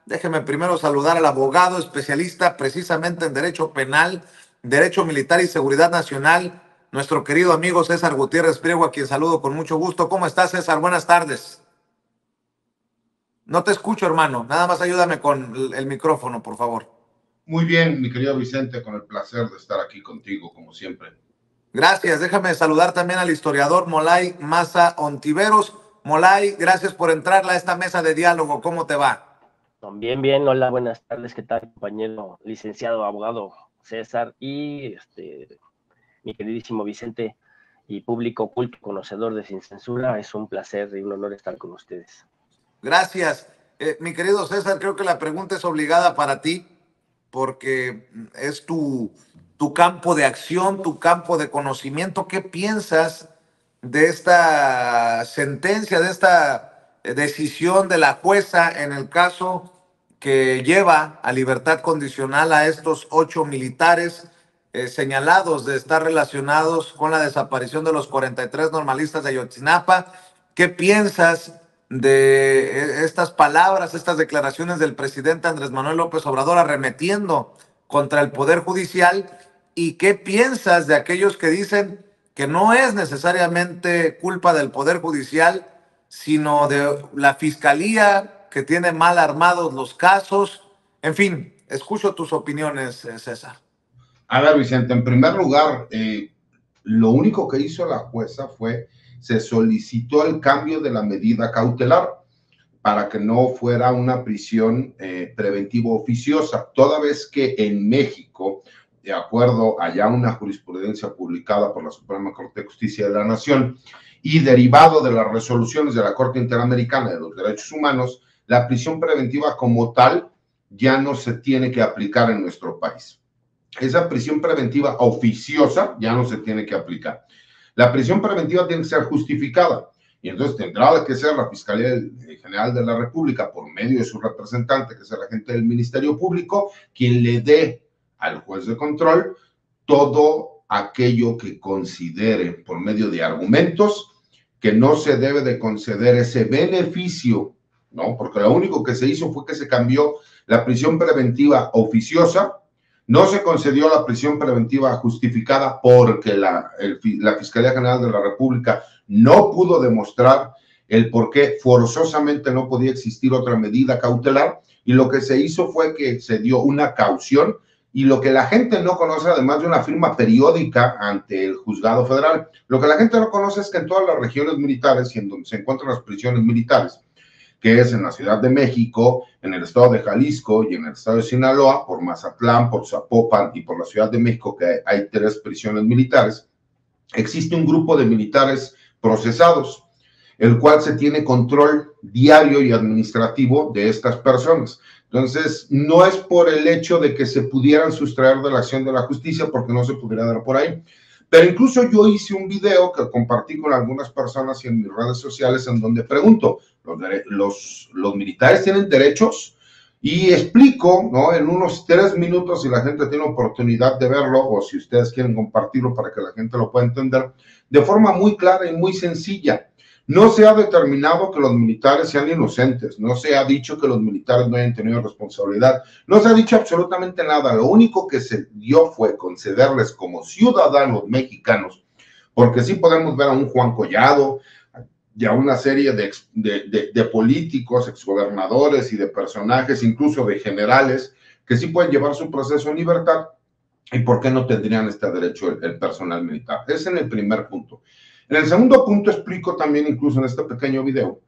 Déjeme primero saludar al abogado especialista precisamente en Derecho Penal, Derecho Militar y Seguridad Nacional, nuestro querido amigo César Gutiérrez Priego, a quien saludo con mucho gusto. ¿Cómo estás, César? Buenas tardes. No te escucho, hermano. Nada más ayúdame con el micrófono, por favor. Muy bien, mi querido Vicente, con el placer de estar aquí contigo, como siempre. Gracias. Déjame saludar también al historiador Molay Maza Ontiveros. Molay, gracias por entrar a esta mesa de diálogo. ¿Cómo te va? Bien, bien. Hola, buenas tardes. ¿Qué tal, compañero licenciado, abogado César y mi queridísimo Vicente y público culto conocedor de Sin Censura? Es un placer y un honor estar con ustedes. Gracias. Mi querido César, creo que la pregunta es obligada para ti porque es tu campo de acción, tu campo de conocimiento. ¿Qué piensas de esta sentencia, de esta decisión de la jueza en el caso que lleva a libertad condicional a estos 8 militares señalados de estar relacionados con la desaparición de los 43 normalistas de Ayotzinapa? ¿Qué piensas de estas palabras, estas declaraciones del presidente Andrés Manuel López Obrador arremetiendo contra el Poder Judicial? ¿Y qué piensas de aquellos que dicen que no es necesariamente culpa del Poder Judicial, sino de la Fiscalía que tiene mal armados los casos? En fin, escucho tus opiniones, César. A ver, Vicente, en primer lugar, lo único que hizo la jueza se solicitó el cambio de la medida cautelar para que no fuera una prisión preventiva oficiosa, toda vez que en México, de acuerdo a ya una jurisprudencia publicada por la Suprema Corte de Justicia de la Nación y derivado de las resoluciones de la Corte Interamericana de los Derechos Humanos, la prisión preventiva como tal ya no se tiene que aplicar en nuestro país. Esa prisión preventiva oficiosa ya no se tiene que aplicar. La prisión preventiva tiene que ser justificada y entonces tendrá que ser la Fiscalía General de la República, por medio de su representante, que es el agente del Ministerio Público, quien le dé al juez de control todo aquello que considere por medio de argumentos que no se debe de conceder ese beneficio, ¿no? Porque lo único que se hizo fue que se cambió la prisión preventiva oficiosa. No se concedió la prisión preventiva justificada porque la Fiscalía General de la República no pudo demostrar el por qué forzosamente no podía existir otra medida cautelar, y lo que se hizo fue que se dio una caución, y lo que la gente no conoce, además de una firma periódica ante el juzgado federal, lo que la gente no conoce es que en todas las regiones militares y en donde se encuentran las prisiones militares, que es en la Ciudad de México, en el estado de Jalisco y en el estado de Sinaloa, por Mazatlán, por Zapopan y por la Ciudad de México, que hay 3 prisiones militares, existe un grupo de militares procesados, el cual se tiene control diario y administrativo de estas personas. Entonces, no es por el hecho de que se pudieran sustraer de la acción de la justicia, porque no se pudiera dar por ahí. Pero incluso yo hice un video que compartí con algunas personas y en mis redes sociales, en donde pregunto, ¿los militares tienen derechos? Y explico, ¿no? En unos 3 minutos, si la gente tiene oportunidad de verlo, o si ustedes quieren compartirlo para que la gente lo pueda entender, de forma muy clara y muy sencilla. No se ha determinado que los militares sean inocentes, no se ha dicho que los militares no hayan tenido responsabilidad, no se ha dicho absolutamente nada. Lo único que se dio fue concederles como ciudadanos mexicanos, porque sí podemos ver a un Juan Collado y a una serie de políticos, exgobernadores y de personajes, incluso de generales, que sí pueden llevar su proceso en libertad. ¿Y por qué no tendrían este derecho el personal militar? Ese es en el primer punto. En el segundo punto explico también, incluso en este pequeño video,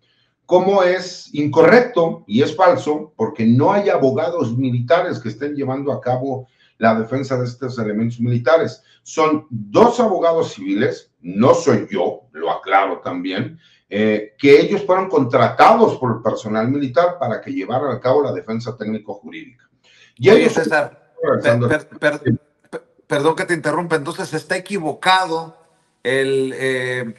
cómo es incorrecto y es falso, porque no hay abogados militares que estén llevando a cabo la defensa de estos elementos militares. Son 2 abogados civiles, no soy yo, lo aclaro también, que ellos fueron contratados por el personal militar para que llevaran a cabo la defensa técnico-jurídica. Y oye, César, perdón que te interrumpa, entonces está equivocado el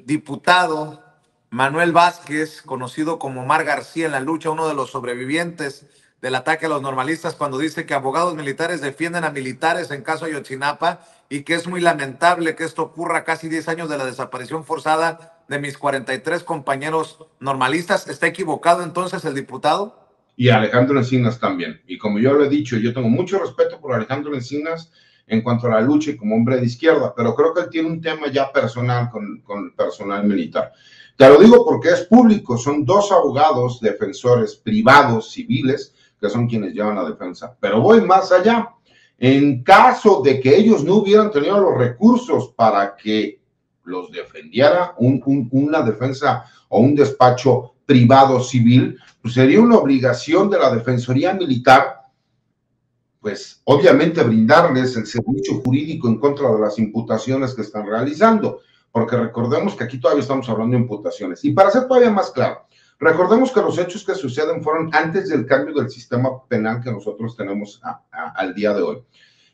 diputado Manuel Vázquez, conocido como Mar García en la lucha, uno de los sobrevivientes del ataque a los normalistas, cuando dice que abogados militares defienden a militares en caso Ayotzinapa y que es muy lamentable que esto ocurra casi 10 años de la desaparición forzada de mis 43 compañeros normalistas. ¿Está equivocado entonces el diputado? y Alejandro Encinas también. Y como yo lo he dicho, yo tengo mucho respeto por Alejandro Encinas en cuanto a la lucha y como hombre de izquierda, pero creo que él tiene un tema ya personal con el personal militar. Te lo digo porque es público, son 2 abogados defensores privados, civiles, que son quienes llevan la defensa. Pero voy más allá. En caso de que ellos no hubieran tenido los recursos para que los defendiera una defensa o un despacho privado civil, pues sería una obligación de la Defensoría Militar, pues obviamente brindarles el servicio jurídico en contra de las imputaciones que están realizando, porque recordemos que aquí todavía estamos hablando de imputaciones. Y para ser todavía más claro, recordemos que los hechos que suceden fueron antes del cambio del sistema penal que nosotros tenemos al día de hoy.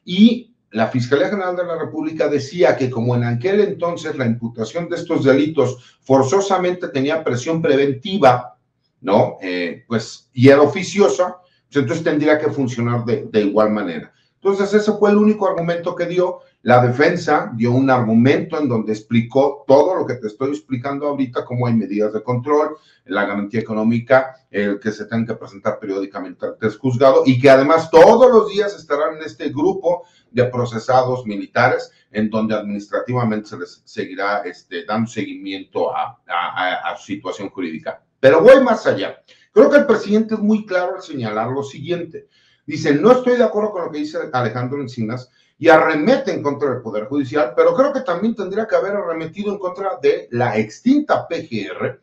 Y la Fiscalía General de la República decía que como en aquel entonces la imputación de estos delitos forzosamente tenía presión preventiva, ¿no? Pues, y era oficiosa, pues entonces tendría que funcionar de igual manera. Entonces ese fue el único argumento que dio. La defensa dio un argumento en donde explicó todo lo que te estoy explicando ahorita, cómo hay medidas de control, la garantía económica, el que se tengan que presentar periódicamente ante el juzgado y que además todos los días estarán en este grupo de procesados militares en donde administrativamente se les seguirá dando seguimiento a su situación jurídica. Pero voy más allá. Creo que el presidente es muy claro al señalar lo siguiente. Dice, no estoy de acuerdo con lo que dice Alejandro Encinas y arremete en contra del Poder Judicial, pero creo que también tendría que haber arremetido en contra de la extinta PGR,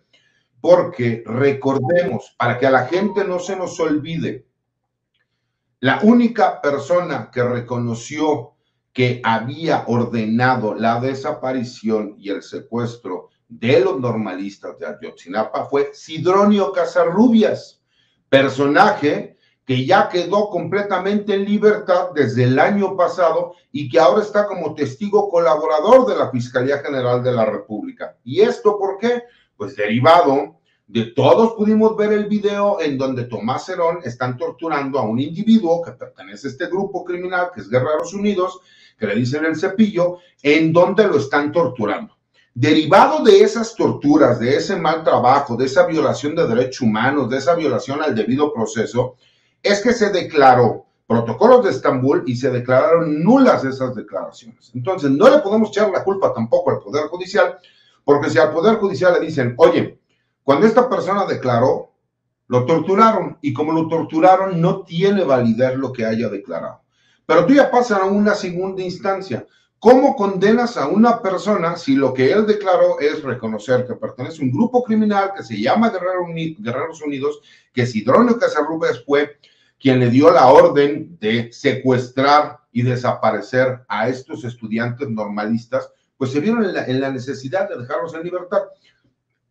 porque recordemos, para que a la gente no se nos olvide, la única persona que reconoció que había ordenado la desaparición y el secuestro de los normalistas de Ayotzinapa fue Sidronio Casarrubias, personaje que ya quedó completamente en libertad desde el año pasado y que ahora está como testigo colaborador de la Fiscalía General de la República. ¿Y esto por qué? Pues derivado de todos pudimos ver el video en donde Tomás Herón están torturando a un individuo que pertenece a este grupo criminal, que es Guerreros Unidos, que le dicen el Cepillo, en donde lo están torturando. Derivado de esas torturas, de ese mal trabajo, de esa violación de derechos humanos, de esa violación al debido proceso, es que se declaró protocolos de Estambul y se declararon nulas esas declaraciones. Entonces, no le podemos echar la culpa tampoco al Poder Judicial, porque si al Poder Judicial le dicen, oye, cuando esta persona declaró, lo torturaron, y como lo torturaron, no tiene validez lo que haya declarado. Pero tú ya pasas a una segunda instancia. ¿Cómo condenas a una persona si lo que él declaró es reconocer que pertenece a un grupo criminal que se llama Guerreros Unidos, que Sidronio Casarrubias fue quien le dio la orden de secuestrar y desaparecer a estos estudiantes normalistas? Pues se vieron en la necesidad de dejarlos en libertad.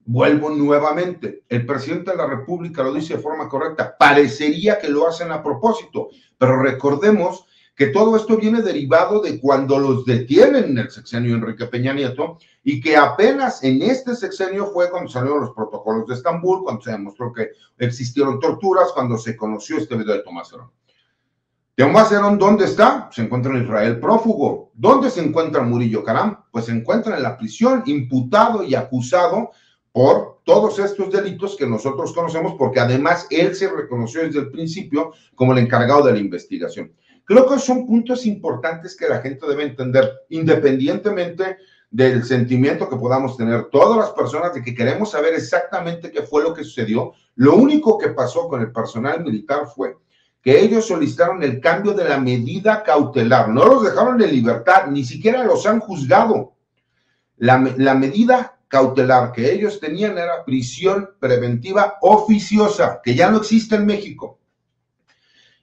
Vuelvo nuevamente, el presidente de la República lo dice de forma correcta, parecería que lo hacen a propósito, pero recordemos que todo esto viene derivado de cuando los detienen en el sexenio Enrique Peña Nieto y que apenas en este sexenio fue cuando salieron los protocolos de Estambul, cuando se demostró que existieron torturas, cuando se conoció este video de Tomás Herón. Tomás Herón, ¿dónde está? Se encuentra en Israel prófugo. ¿Dónde se encuentra Murillo Karam? Pues se encuentra en la prisión, imputado y acusado por todos estos delitos que nosotros conocemos, porque además él se reconoció desde el principio como el encargado de la investigación. Creo que son puntos importantes que la gente debe entender, independientemente del sentimiento que podamos tener todas las personas de que queremos saber exactamente qué fue lo que sucedió. Lo único que pasó con el personal militar fue que ellos solicitaron el cambio de la medida cautelar, no los dejaron en libertad, ni siquiera los han juzgado. La medida cautelar que ellos tenían era prisión preventiva oficiosa, que ya no existe en México.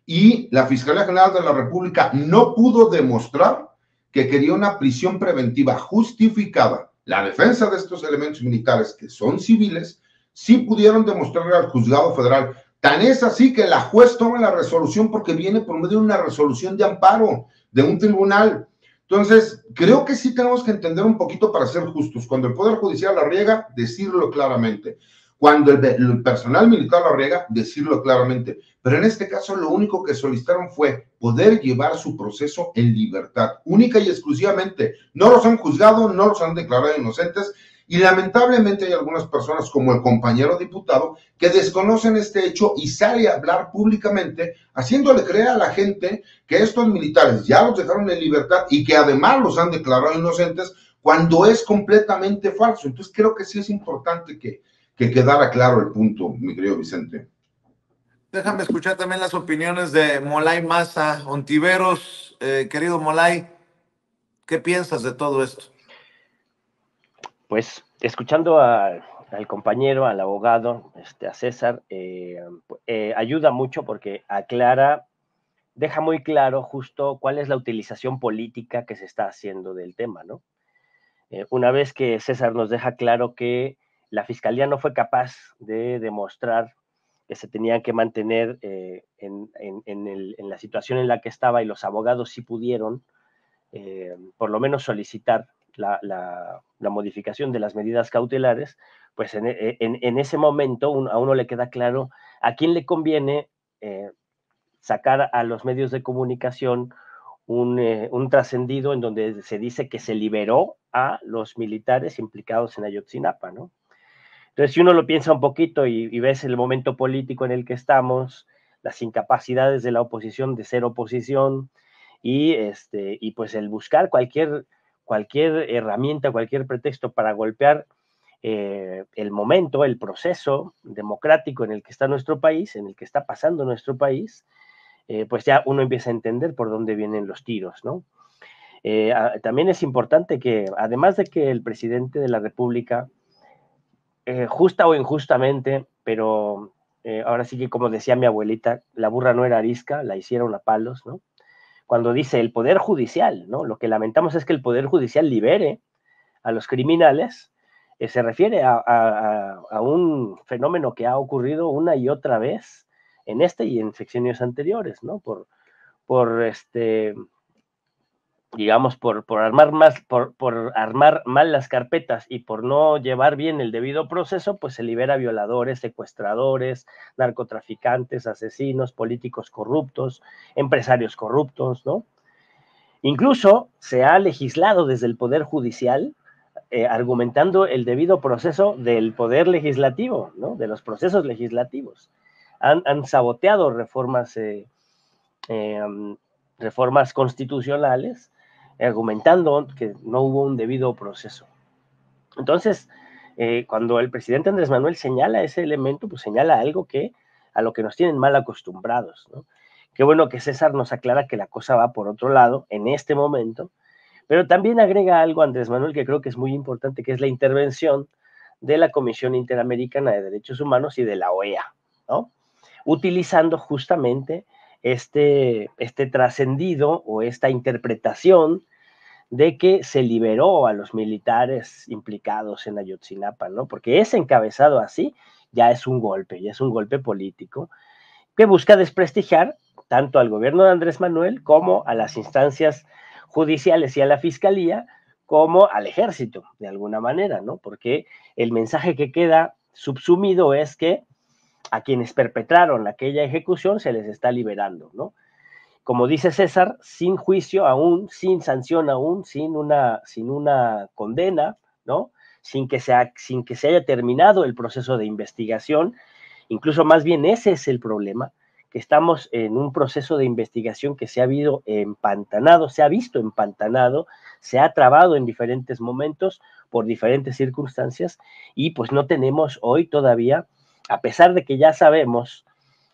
Y la Fiscalía General de la República no pudo demostrar que quería una prisión preventiva justificada. La defensa de estos elementos militares, que son civiles, sí pudieron demostrarle al juzgado federal. Tan es así que la juez toma la resolución porque viene por medio de una resolución de amparo de un tribunal. Entonces, creo que sí tenemos que entender un poquito para ser justos. Cuando el Poder Judicial la riega, decirlo claramente. Cuando el personal militar la riega, decirlo claramente. Pero en este caso, lo único que solicitaron fue poder llevar su proceso en libertad, única y exclusivamente. No los han juzgado, no los han declarado inocentes, Y lamentablemente hay algunas personas, como el compañero diputado, que desconocen este hecho y sale a hablar públicamente, haciéndole creer a la gente que estos militares ya los dejaron en libertad y que además los han declarado inocentes, cuando es completamente falso. Entonces creo que sí es importante que quedara claro el punto, mi querido Vicente. Déjame escuchar también las opiniones de Molay Maza Ontiveros. Querido Molay, ¿qué piensas de todo esto? Pues escuchando al compañero, al abogado, a César, ayuda mucho porque aclara, deja muy claro justo cuál es la utilización política que se está haciendo del tema, ¿no? Una vez que César nos deja claro que la Fiscalía no fue capaz de demostrar que se tenían que mantener en la situación en la que estaba y los abogados sí pudieron, por lo menos solicitar la modificación de las medidas cautelares, pues en ese momento a uno le queda claro a quién le conviene sacar a los medios de comunicación un trascendido en donde se dice que se liberó a los militares implicados en Ayotzinapa, ¿no? Entonces, si uno lo piensa un poquito y ves el momento político en el que estamos, las incapacidades de la oposición de ser oposición y pues el buscar cualquier herramienta, cualquier pretexto para golpear el momento, el proceso democrático en el que está nuestro país, en el que está pasando nuestro país, pues ya uno empieza a entender por dónde vienen los tiros, ¿no? También es importante que, además de que el presidente de la República, justa o injustamente, pero ahora sí que, como decía mi abuelita, la burra no era arisca, la hicieron a palos, ¿no? Cuando dice el Poder Judicial, ¿no? Lo que lamentamos es que el Poder Judicial libere a los criminales, se refiere a un fenómeno que ha ocurrido una y otra vez en este y en sexenios anteriores, ¿no? Por digamos, por armar mal las carpetas y por no llevar bien el debido proceso, pues se libera violadores, secuestradores, narcotraficantes, asesinos, políticos corruptos, empresarios corruptos, ¿no? Incluso se ha legislado desde el Poder Judicial, argumentando el debido proceso del Poder Legislativo, ¿no? De los procesos legislativos. Han saboteado reformas constitucionales, argumentando que no hubo un debido proceso. Entonces, cuando el presidente Andrés Manuel señala ese elemento, pues señala algo a lo que nos tienen mal acostumbrados, ¿no? Qué bueno que César nos aclara que la cosa va por otro lado en este momento, pero también agrega algo Andrés Manuel que creo que es muy importante, que es la intervención de la Comisión Interamericana de Derechos Humanos y de la OEA, ¿no? Utilizando justamente este trascendido o esta interpretación de que se liberó a los militares implicados en Ayotzinapa, ¿no? Porque ese encabezado así ya es un golpe político que busca desprestigiar tanto al gobierno de Andrés Manuel como a las instancias judiciales y a la fiscalía, como al ejército, de alguna manera, ¿no? Porque el mensaje que queda subsumido es que a quienes perpetraron aquella ejecución se les está liberando, ¿no? Como dice César, sin juicio aún, sin sanción aún, sin una condena, ¿no? Sin que se haya terminado el proceso de investigación. Incluso más bien ese es el problema, que estamos en un proceso de investigación que se ha visto empantanado, se ha trabado en diferentes momentos por diferentes circunstancias y pues no tenemos hoy todavía, a pesar de que ya sabemos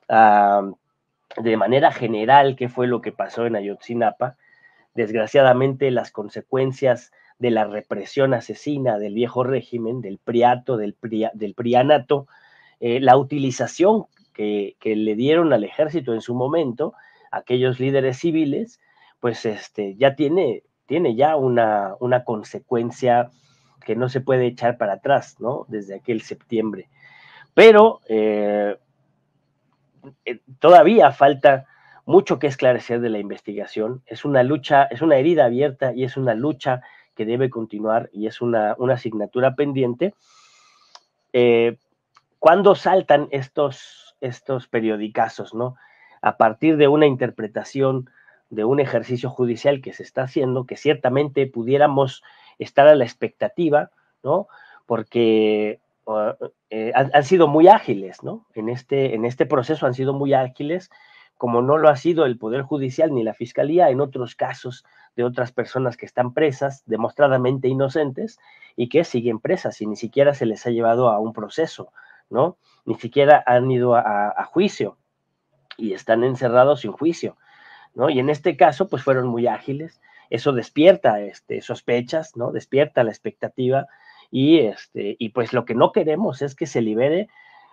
de manera general qué fue lo que pasó en Ayotzinapa, desgraciadamente las consecuencias de la represión asesina del viejo régimen, del priato, del prianato, la utilización que le dieron al ejército en su momento, aquellos líderes civiles, pues ya tiene ya una consecuencia que no se puede echar para atrás, ¿no? Desde aquel septiembre. Pero todavía falta mucho que esclarecer de la investigación. Es una lucha, es una herida abierta y es una lucha que debe continuar y es una asignatura pendiente. ¿Cuándo saltan estos periodicazos, ¿no? A partir de una interpretación de un ejercicio judicial que se está haciendo, que ciertamente pudiéramos estar a la expectativa, ¿no? porque han sido muy ágiles, ¿no? En este proceso han sido muy ágiles, como no lo ha sido el Poder Judicial ni la Fiscalía en otros casos de otras personas que están presas, demostradamente inocentes, y que siguen presas y ni siquiera se les ha llevado a un proceso, ¿no? Ni siquiera han ido a juicio y están encerrados sin juicio, ¿no? Y en este caso, pues fueron muy ágiles. Eso despierta sospechas, ¿no? Despierta la expectativa y pues lo que no queremos es que se libere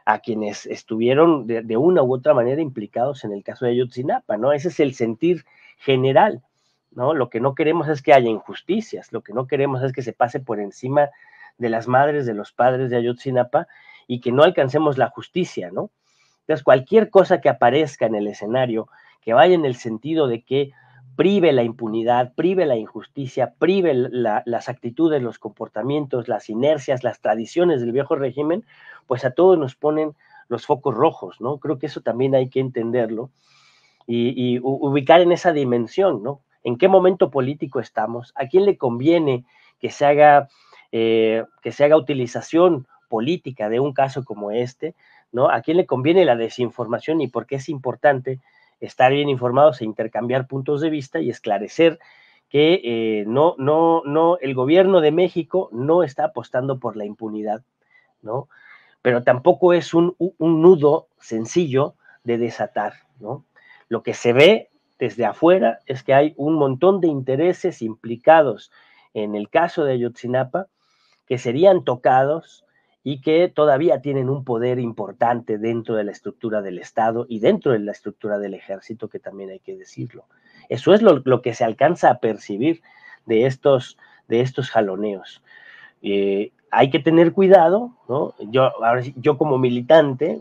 a quienes estuvieron de una u otra manera implicados en el caso de Ayotzinapa, ¿no? Ese es el sentir general, ¿no? Lo que no queremos es que haya injusticias, lo que no queremos es que se pase por encima de las madres, de los padres de Ayotzinapa y que no alcancemos la justicia, ¿no? Entonces, cualquier cosa que aparezca en el escenario que vaya en el sentido de que prive la impunidad, prive la injusticia, prive las actitudes, los comportamientos, las inercias, las tradiciones del viejo régimen, pues a todos nos ponen los focos rojos, ¿no? Creo que eso también hay que entenderlo y ubicar en esa dimensión, ¿no? ¿En qué momento político estamos? ¿A quién le conviene que se haga utilización política de un caso como este? ¿No? ¿A quién le conviene la desinformación y por qué es importante estar bien informados e intercambiar puntos de vista y esclarecer que no, el gobierno de México no está apostando por la impunidad, ¿no? Pero tampoco es un nudo sencillo de desatar, ¿no? Lo que se ve desde afuera es que hay un montón de intereses implicados en el caso de Ayotzinapa que serían tocados y que todavía tienen un poder importante dentro de la estructura del Estado y dentro de la estructura del ejército, que también hay que decirlo. Eso es lo que se alcanza a percibir de estos jaloneos. Hay que tener cuidado, ¿no? Yo como militante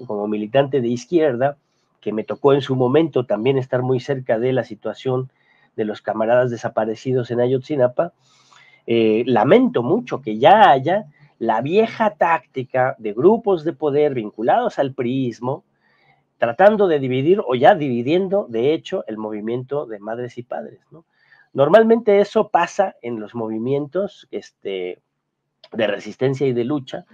de izquierda, que me tocó en su momento también estar muy cerca de la situación de los camaradas desaparecidos en Ayotzinapa, lamento mucho que ya haya la vieja táctica de grupos de poder vinculados al priismo, tratando de dividir o ya dividiendo, de hecho, el movimiento de madres y padres, ¿no? Normalmente eso pasa en los movimientos de resistencia y de lucha.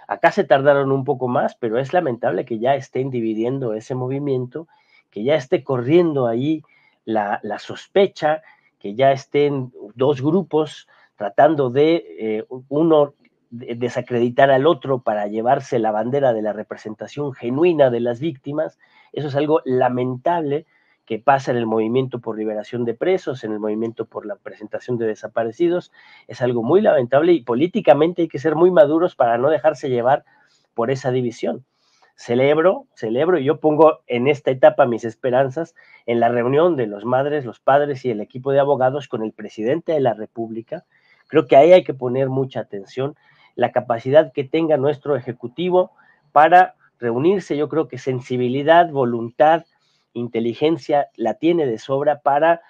Acá se tardaron un poco más, pero es lamentable que ya estén dividiendo ese movimiento, que ya esté corriendo ahí la sospecha, que ya estén dos grupos tratando de uno desacreditar al otro para llevarse la bandera de la representación genuina de las víctimas. Eso es algo lamentable que pasa en el movimiento por liberación de presos, en el movimiento por la presentación de desaparecidos. Es algo muy lamentable y políticamente hay que ser muy maduros para no dejarse llevar por esa división. Celebro y yo pongo en esta etapa mis esperanzas en la reunión de los madres, los padres y el equipo de abogados con el presidente de la República. Creo que ahí hay que poner mucha atención, la capacidad que tenga nuestro ejecutivo para reunirse. Yo creo que sensibilidad, voluntad, inteligencia la tiene de sobra para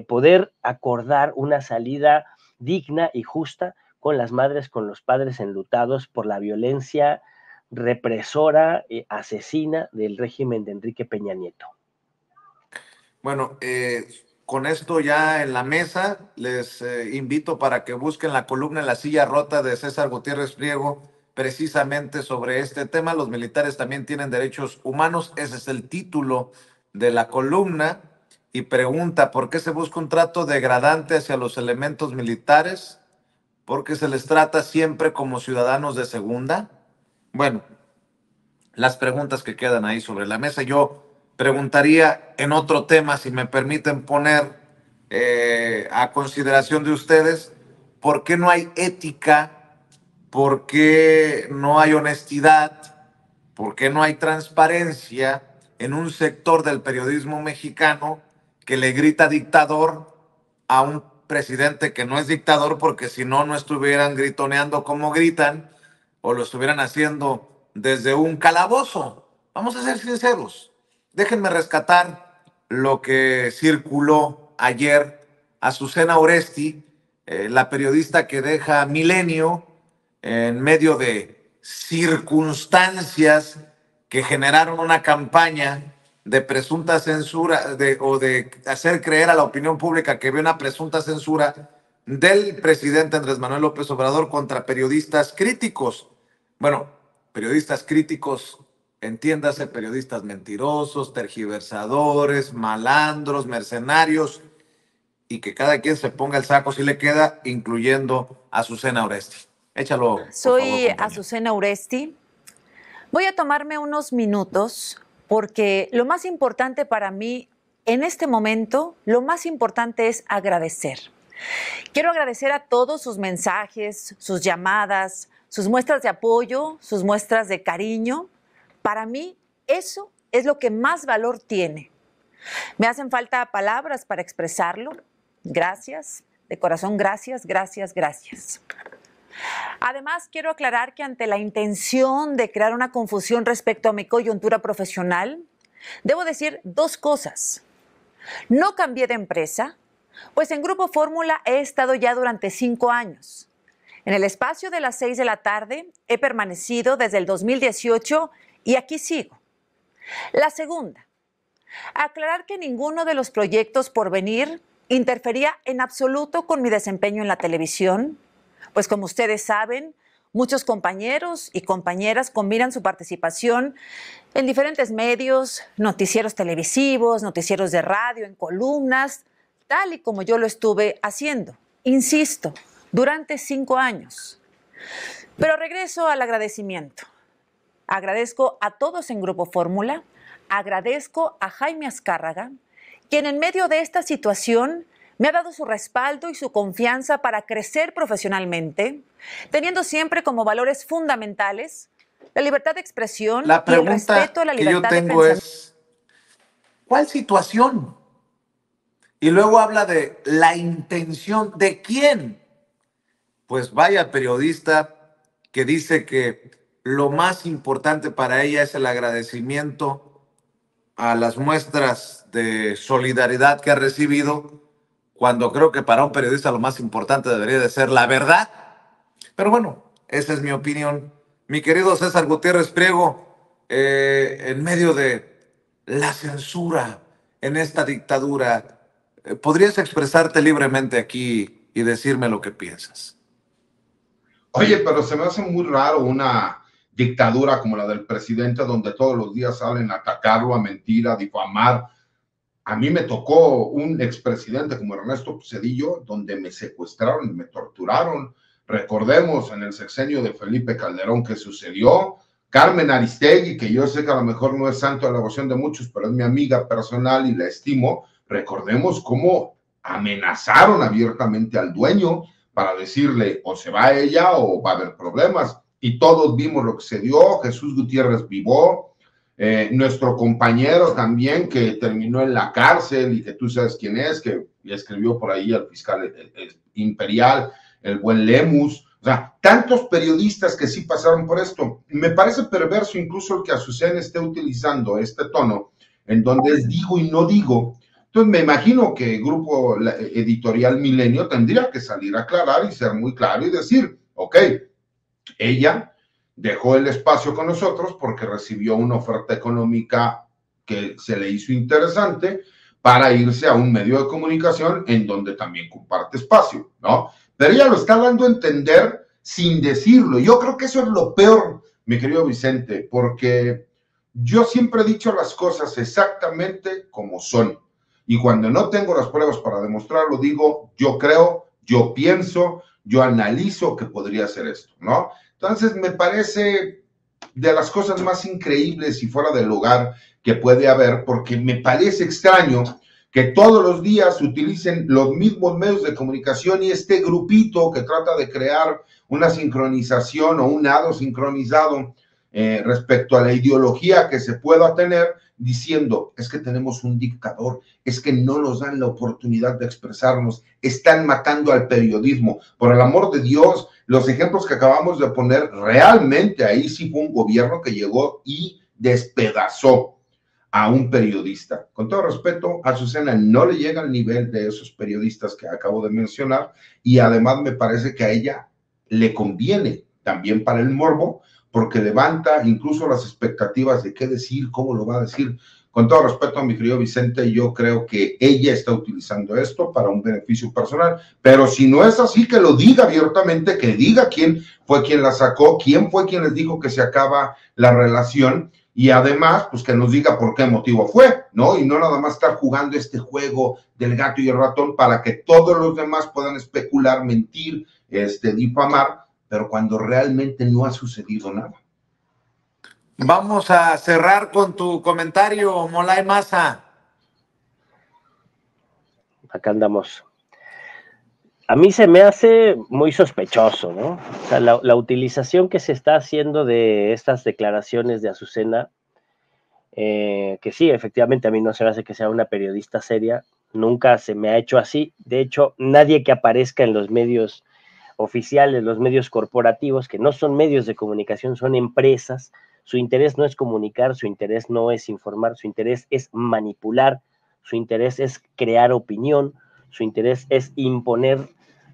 poder acordar una salida digna y justa con las madres, con los padres enlutados por la violencia represora, asesina del régimen de Enrique Peña Nieto. Bueno, con esto ya en la mesa, les invito para que busquen la columna en La Silla Rota de César Gutiérrez Priego, precisamente sobre este tema. Los militares también tienen derechos humanos. Ese es el título de la columna. Y pregunta, ¿por qué se busca un trato degradante hacia los elementos militares? ¿Porque se les trata siempre como ciudadanos de segunda? Bueno, las preguntas que quedan ahí sobre la mesa. Yo preguntaría en otro tema, si me permiten poner a consideración de ustedes, ¿por qué no hay ética? ¿Por qué no hay honestidad? ¿Por qué no hay transparencia en un sector del periodismo mexicano que le grita dictador a un presidente que no es dictador, porque si no, no estuvieran gritoneando como gritan o lo estuvieran haciendo desde un calabozo? Vamos a ser sinceros. Déjenme rescatar lo que circuló ayer. Azucena Oresti, la periodista que deja Milenio en medio de circunstancias que generaron una campaña de presunta censura o de hacer creer a la opinión pública que había una presunta censura, del presidente Andrés Manuel López Obrador contra periodistas críticos. Bueno, periodistas críticos, entiéndase, periodistas mentirosos, tergiversadores, malandros, mercenarios, y que cada quien se ponga el saco si le queda, incluyendo a Azucena Oresti. Échalo, por Soy favor, compañero. Azucena Oresti. Voy a tomarme unos minutos porque lo más importante para mí en este momento, lo más importante es agradecer. Quiero agradecer a todos sus mensajes, sus llamadas, sus muestras de apoyo, sus muestras de cariño. Para mí, eso es lo que más valor tiene. Me hacen falta palabras para expresarlo. Gracias, de corazón, gracias, gracias, gracias. Además, quiero aclarar que ante la intención de crear una confusión respecto a mi coyuntura profesional, debo decir dos cosas. No cambié de empresa, pues en Grupo Fórmula he estado ya durante 5 años. En el espacio de las 6 de la tarde he permanecido desde el 2018 y aquí sigo. La segunda, aclarar que ninguno de los proyectos por venir interfería en absoluto con mi desempeño en la televisión, pues como ustedes saben, muchos compañeros y compañeras combinan su participación en diferentes medios, noticieros televisivos, noticieros de radio, en columnas, tal y como yo lo estuve haciendo, insisto, durante 5 años. Pero regreso al agradecimiento. Agradezco a todos en Grupo Fórmula, agradezco a Jaime Azcárraga, quien en medio de esta situación me ha dado su respaldo y su confianza para crecer profesionalmente, teniendo siempre como valores fundamentales la libertad de expresión La y el pregunta respeto a la que yo libertad de tengo pensamiento. es, ¿cuál situación? Y luego habla de la intención de quién. Pues vaya periodista que dice que lo más importante para ella es el agradecimiento a las muestras de solidaridad que ha recibido, cuando creo que para un periodista lo más importante debería de ser la verdad. Pero bueno, esa es mi opinión. Mi querido César Gutiérrez Priego, en medio de la censura en esta dictadura, ¿podrías expresarte libremente aquí y decirme lo que piensas? Oye, pero se me hace muy raro una dictadura como la del presidente, donde todos los días salen a atacarlo, a mentir, a difamar. A mí me tocó un expresidente como Ernesto Zedillo, donde me secuestraron y me torturaron. Recordemos en el sexenio de Felipe Calderón que sucedió. Carmen Aristegui, que yo sé que a lo mejor no es santo de la devoción de muchos, pero es mi amiga personal y la estimo. Recordemos cómo amenazaron abiertamente al dueño para decirle o se va ella o va a haber problemas. Y todos vimos lo que se dio. Jesús Gutiérrez Vivó, nuestro compañero también que terminó en la cárcel y que tú sabes quién es, que escribió por ahí al fiscal imperial, el buen Lemus. O sea, tantos periodistas que sí pasaron por esto. Me parece perverso incluso el que Azucena esté utilizando este tono en donde es digo y no digo. Entonces me imagino que el grupo editorial Milenio tendría que salir a aclarar y ser muy claro y decir, ok, ella dejó el espacio con nosotros porque recibió una oferta económica que se le hizo interesante para irse a un medio de comunicación en donde también comparte espacio, ¿no? Pero ella lo está dando a entender sin decirlo. Yo creo que eso es lo peor, mi querido Vicente, porque yo siempre he dicho las cosas exactamente como son. Y cuando no tengo las pruebas para demostrarlo, digo, yo creo, yo pienso, yo analizo que podría ser esto, ¿no? Entonces, me parece de las cosas más increíbles y fuera del lugar que puede haber, porque me parece extraño que todos los días utilicen los mismos medios de comunicación y este grupito que trata de crear una sincronización o un nado sincronizado respecto a la ideología que se pueda tener, diciendo, es que tenemos un dictador, es que no nos dan la oportunidad de expresarnos, están matando al periodismo. Por el amor de Dios, los ejemplos que acabamos de poner, realmente ahí sí fue un gobierno que llegó y despedazó a un periodista. Con todo respeto, a Azucena no le llega al nivel de esos periodistas que acabo de mencionar y además me parece que a ella le conviene también para el morbo, porque levanta incluso las expectativas de qué decir, cómo lo va a decir, con todo respeto a mi querido Vicente, yo creo que ella está utilizando esto para un beneficio personal, pero si no es así, que lo diga abiertamente, que diga quién fue quien la sacó, quién fue quien les dijo que se acaba la relación, y además, pues que nos diga por qué motivo fue, ¿no? Y no nada más estar jugando este juego del gato y el ratón para que todos los demás puedan especular, mentir, difamar, pero cuando realmente no ha sucedido nada. Vamos a cerrar con tu comentario, Molay Maza. Acá andamos. A mí se me hace muy sospechoso, ¿no? O sea, la utilización que se está haciendo de estas declaraciones de Azucena, que sí, efectivamente a mí no se me hace que sea una periodista seria, nunca se me ha hecho así. De hecho, nadie que aparezca en los medios oficiales, los medios corporativos, que no son medios de comunicación, son empresas, su interés no es comunicar, su interés no es informar, su interés es manipular, su interés es crear opinión, su interés es imponer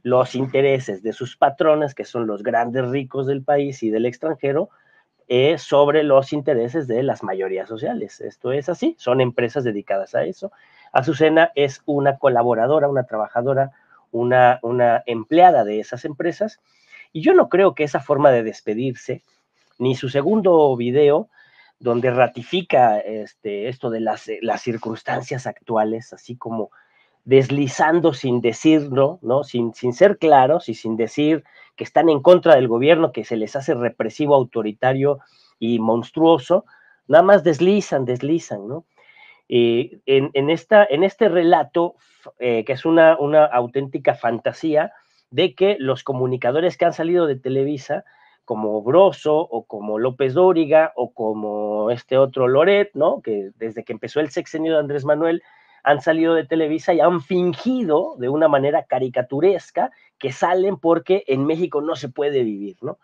los intereses de sus patrones, que son los grandes ricos del país y del extranjero, sobre los intereses de las mayorías sociales. Esto es así, son empresas dedicadas a eso. Azucena es una colaboradora, una trabajadora, una empleada de esas empresas, y yo no creo que esa forma de despedirse, ni su segundo video, donde ratifica esto de las circunstancias actuales, así como deslizando sin decirlo, ¿no? Sin ser claros y sin decir que están en contra del gobierno, que se les hace represivo, autoritario y monstruoso, nada más deslizan, ¿no? En este relato, que es una auténtica fantasía, de que los comunicadores que han salido de Televisa, como Broso, o como López Dóriga, o como este otro Loret, ¿no? Que desde que empezó el sexenio de Andrés Manuel, han salido de Televisa y han fingido de una manera caricaturesca que salen porque en México no se puede vivir, ¿no?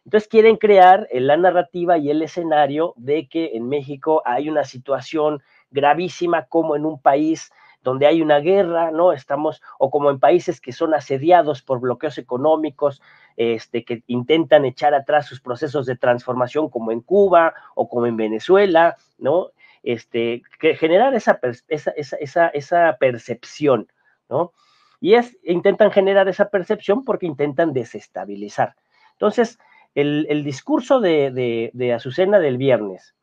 Entonces quieren crear la narrativa y el escenario de que en México hay una situación gravísima, como en un país donde hay una guerra, ¿no? O como en países que son asediados por bloqueos económicos, que intentan echar atrás sus procesos de transformación, como en Cuba o como en Venezuela, ¿no? Que generar esa percepción, ¿no? Y intentan generar esa percepción porque intentan desestabilizar. Entonces, el discurso de Azucena del viernes,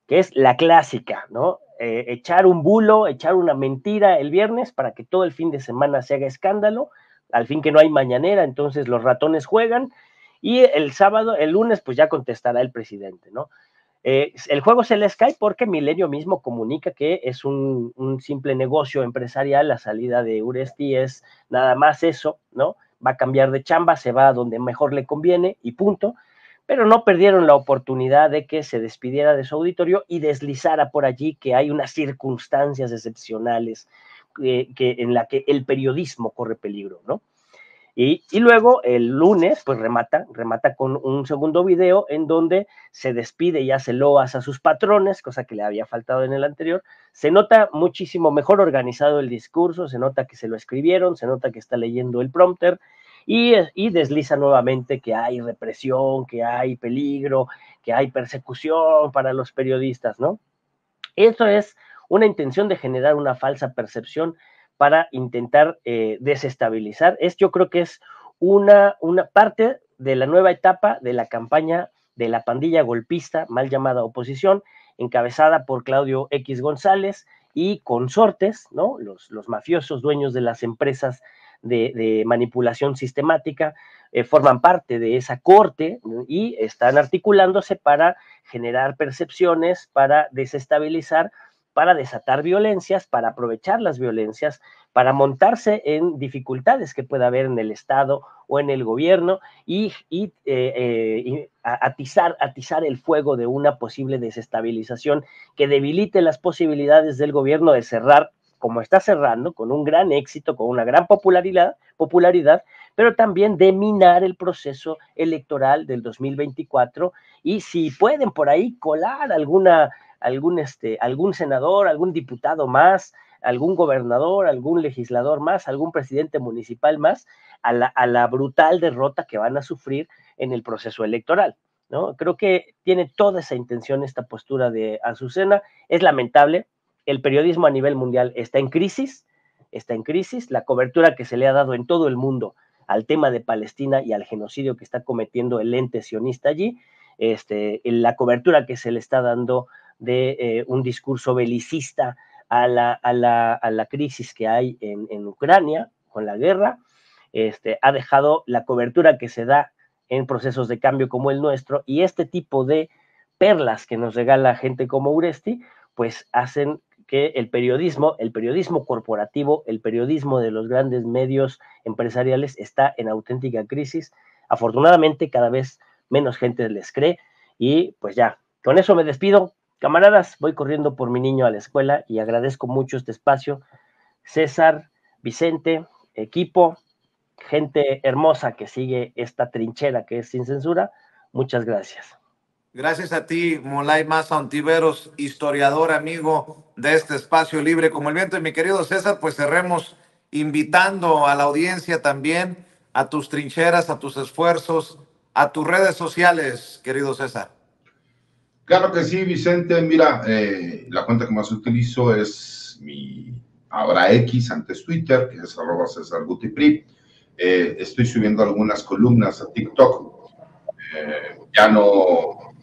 que es la clásica, ¿no? Echar un bulo, echar una mentira el viernes para que todo el fin de semana se haga escándalo, al fin que no hay mañanera, entonces los ratones juegan, y el lunes, pues ya contestará el presidente, ¿no? El juego se les cae porque Milenio mismo comunica que es un simple negocio empresarial, la salida de Uresti es nada más eso, ¿no? Va a cambiar de chamba, se va a donde mejor le conviene y punto, pero no perdieron la oportunidad de que se despidiera de su auditorio y deslizara por allí que hay unas circunstancias excepcionales en la que el periodismo corre peligro, ¿no? Y luego el lunes, pues remata con un segundo video en donde se despide y hace loas a sus patrones, cosa que le había faltado en el anterior. Se nota muchísimo mejor organizado el discurso, se nota que se lo escribieron, se nota que está leyendo el prompter, y desliza nuevamente que hay represión, que hay peligro, que hay persecución para los periodistas, ¿no? Eso es una intención de generar una falsa percepción para intentar desestabilizar. Yo creo que es una parte de la nueva etapa de la campaña de la pandilla golpista, mal llamada oposición, encabezada por Claudio X González y consortes, ¿no? Los mafiosos dueños de las empresas de manipulación sistemática, forman parte de esa corte, ¿no? Y están articulándose para generar percepciones, para desestabilizar, para desatar violencias, para aprovechar las violencias, para montarse en dificultades que pueda haber en el Estado o en el gobierno y atizar el fuego de una posible desestabilización que debilite las posibilidades del gobierno de cerrar, como está cerrando, con un gran éxito, con una gran popularidad, pero también de minar el proceso electoral del 2024, y si pueden por ahí colar algún senador, algún diputado más, algún gobernador, algún legislador más, algún presidente municipal más, a la brutal derrota que van a sufrir en el proceso electoral, ¿no? Creo que tiene toda esa intención esta postura de Azucena. Es lamentable, el periodismo a nivel mundial está en crisis, la cobertura que se le ha dado en todo el mundo al tema de Palestina y al genocidio que está cometiendo el ente sionista allí, la cobertura que se le está dando de un discurso belicista a la crisis que hay en Ucrania con la guerra, ha dejado la cobertura que se da en procesos de cambio como el nuestro, y este tipo de perlas que nos regala gente como Uresti, pues hacen que el periodismo corporativo, el periodismo de los grandes medios empresariales está en auténtica crisis. Afortunadamente cada vez menos gente les cree, y pues ya, con eso me despido. Camaradas, voy corriendo por mi niño a la escuela y agradezco mucho este espacio. César, Vicente, equipo, gente hermosa que sigue esta trinchera que es Sin Censura, muchas gracias. Gracias a ti, Molay Maza Ontiveros, historiador, amigo de este espacio libre como el viento. Y mi querido César, pues cerremos invitando a la audiencia también a tus trincheras, a tus esfuerzos, a tus redes sociales, querido César. Claro que sí, Vicente. Mira, la cuenta que más utilizo es ahora X, antes Twitter, que es @CésarGutiPri. Estoy subiendo algunas columnas a TikTok. Ya no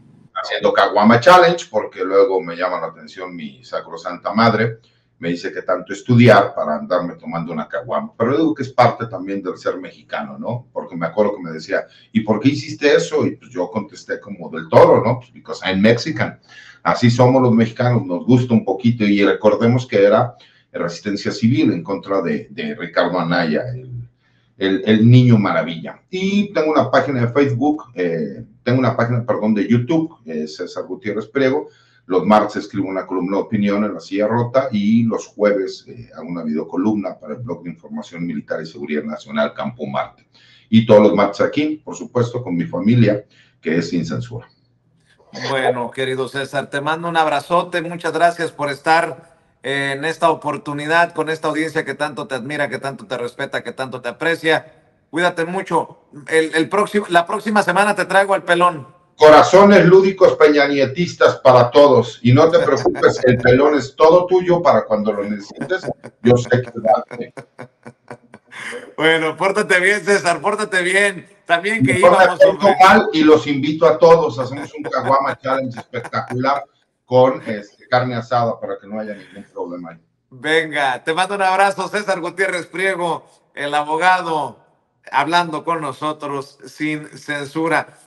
haciendo Caguama Challenge, porque luego me llama la atención mi sacrosanta madre. Me dice que tanto estudiar para andarme tomando una caguama. Pero digo que es parte también del ser mexicano, ¿no? Porque me acuerdo que me decía, ¿y por qué hiciste eso? Y pues yo contesté como del toro, ¿no? Pues because I'm Mexican. Así somos los mexicanos, nos gusta un poquito. Y recordemos que era resistencia civil en contra de Ricardo Anaya, el niño maravilla. Y tengo una página de Facebook, de YouTube, César Gutiérrez Priego. Los martes escribo una columna de opinión en La Silla Rota, y los jueves hago una videocolumna para el blog de información militar y seguridad nacional Campo Marte. Y todos los martes aquí, por supuesto, con mi familia, que es Sin Censura. Bueno, querido César, te mando un abrazote. Muchas gracias por estar en esta oportunidad con esta audiencia que tanto te admira, que tanto te respeta, que tanto te aprecia. Cuídate mucho. La próxima semana te traigo al pelón. Corazones lúdicos peñanietistas para todos. Y no te preocupes, el pelón es todo tuyo para cuando lo necesites. Yo sé que va a tener. Bueno, pórtate bien, César, pórtate bien. También que Yo íbamos me porto mal y los invito a todos. Hacemos un Caguama Challenge espectacular con carne asada para que no haya ningún problema ahí. Venga, te mando un abrazo, César Gutiérrez Priego, el abogado, hablando con nosotros sin censura.